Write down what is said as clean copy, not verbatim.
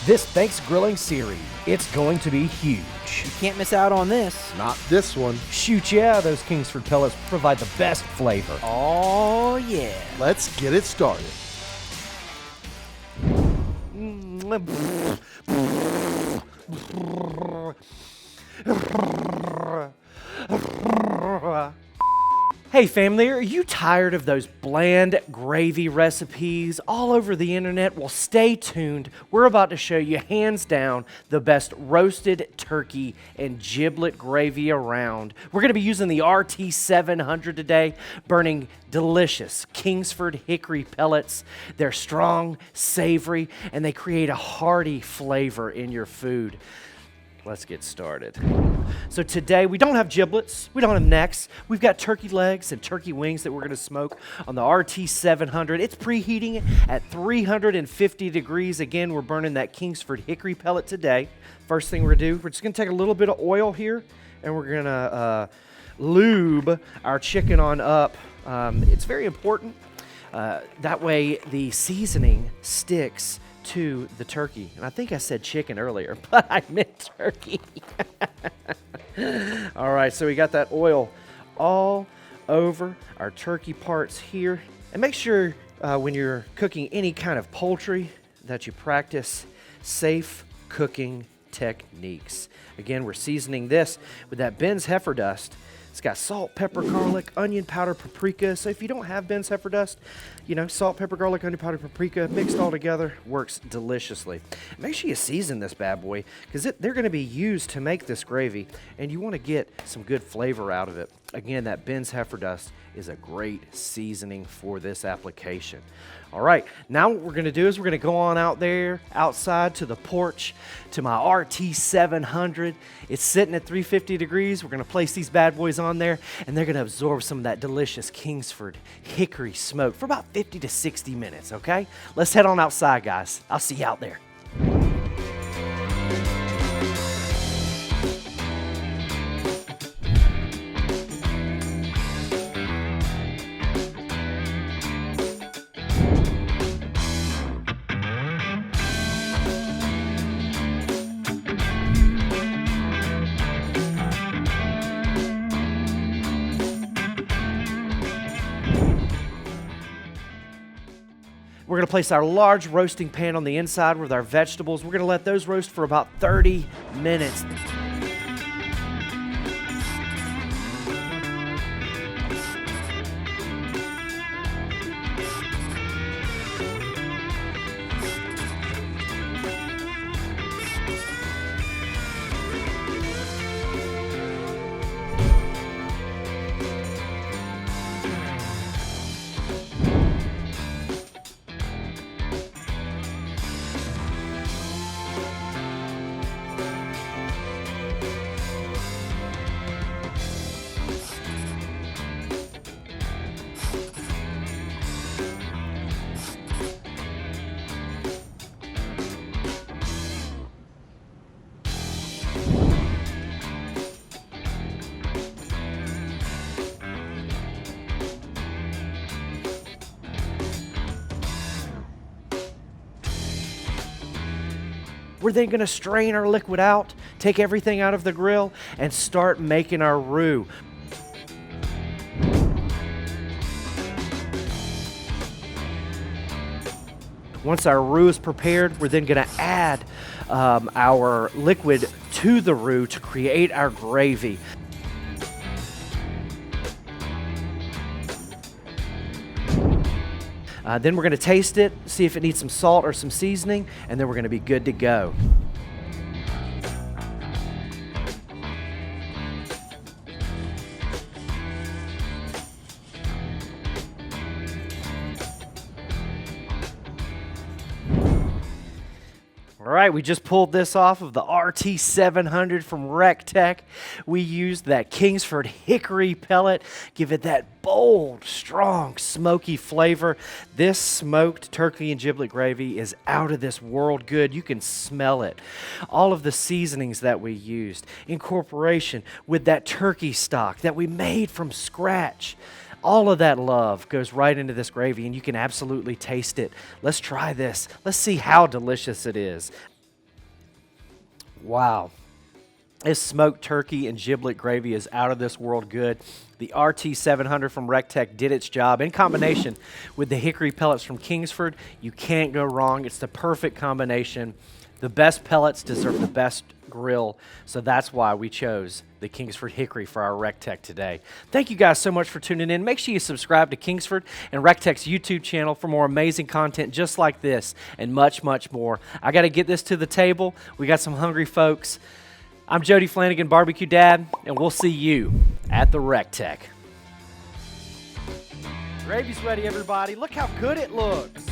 This Thanksgrilling series, it's going to be huge. You can't miss out on this. Not this one. Shoot, yeah, those Kingsford Pellets provide the best flavor. Oh, yeah. Let's get it started. Hey family, are you tired of those bland gravy recipes all over the internet? Well, stay tuned. We're about to show you hands down the best roasted turkey and giblet gravy around. We're going to be using the RT700 today, burning delicious Kingsford hickory pellets. They're strong, savory, and they create a hearty flavor in your food. Let's get started. So today we don't have giblets, we don't have necks. We've got turkey legs and turkey wings that we're going to smoke on the RT700. It's preheating at 350 degrees. Again, we're burning that Kingsford hickory pellet today. First thing we're going to do, we're just going to take a little bit of oil here and we're going to lube our chicken on up. It's very important. That way the seasoning sticks to the turkey. And I think I said chicken earlier, but I meant turkey. All right, so we got that oil all over our turkey parts here. And make sure when you're cooking any kind of poultry that you practice safe cooking techniques. Again, we're seasoning this with that Ben's Heffer Dust. It's got salt, pepper, garlic, onion powder, paprika. So if you don't have Ben's Heffer Dust, salt, pepper, garlic, onion powder, paprika, mixed all together, works deliciously. Make sure you season this bad boy because they're going to be used to make this gravy, and you want to get some good flavor out of it. Again, that Ben's Heffer Dust is a great seasoning for this application. All right, now what we're going to do is we're going to go on out there, outside to the porch, to my RT700. It's sitting at 350 degrees. We're going to place these bad boys on there, and they're going to absorb some of that delicious Kingsford hickory smoke for about 50 to 60 minutes, okay? Let's head on outside, guys. I'll see you out there. We're going to place our large roasting pan on the inside with our vegetables. We're going to let those roast for about 30 minutes. We're then going to strain our liquid out, take everything out of the grill, and start making our roux. Once our roux is prepared, we're then going to add our liquid to the roux to create our gravy. Then we're going to taste it, see if it needs some salt or some seasoning, and then we're going to be good to go. All right, we just pulled this off of the RT700 from recteq. We used that Kingsford hickory pellet, give it that bold, strong, smoky flavor. This smoked turkey and giblet gravy is out of this world good. You can smell it. All of the seasonings that we used, incorporation with that turkey stock that we made from scratch. All of that love goes right into this gravy, and you can absolutely taste it. Let's try this. Let's see how delicious it is. Wow. This smoked turkey and giblet gravy is out of this world good. The RT700 from recteq did its job in combination with the hickory pellets from Kingsford. You can't go wrong. It's the perfect combination. The best pellets deserve the best grill, so that's why we chose the Kingsford Hickory for our recteq today. Thank you guys so much for tuning in. Make sure you subscribe to Kingsford and recteq's YouTube channel for more amazing content just like this and much, much more. I got to get this to the table. We got some hungry folks. I'm Jody Flanagan, Barbecue Dad, and we'll see you at the recteq. Gravy's ready, everybody. Look how good it looks.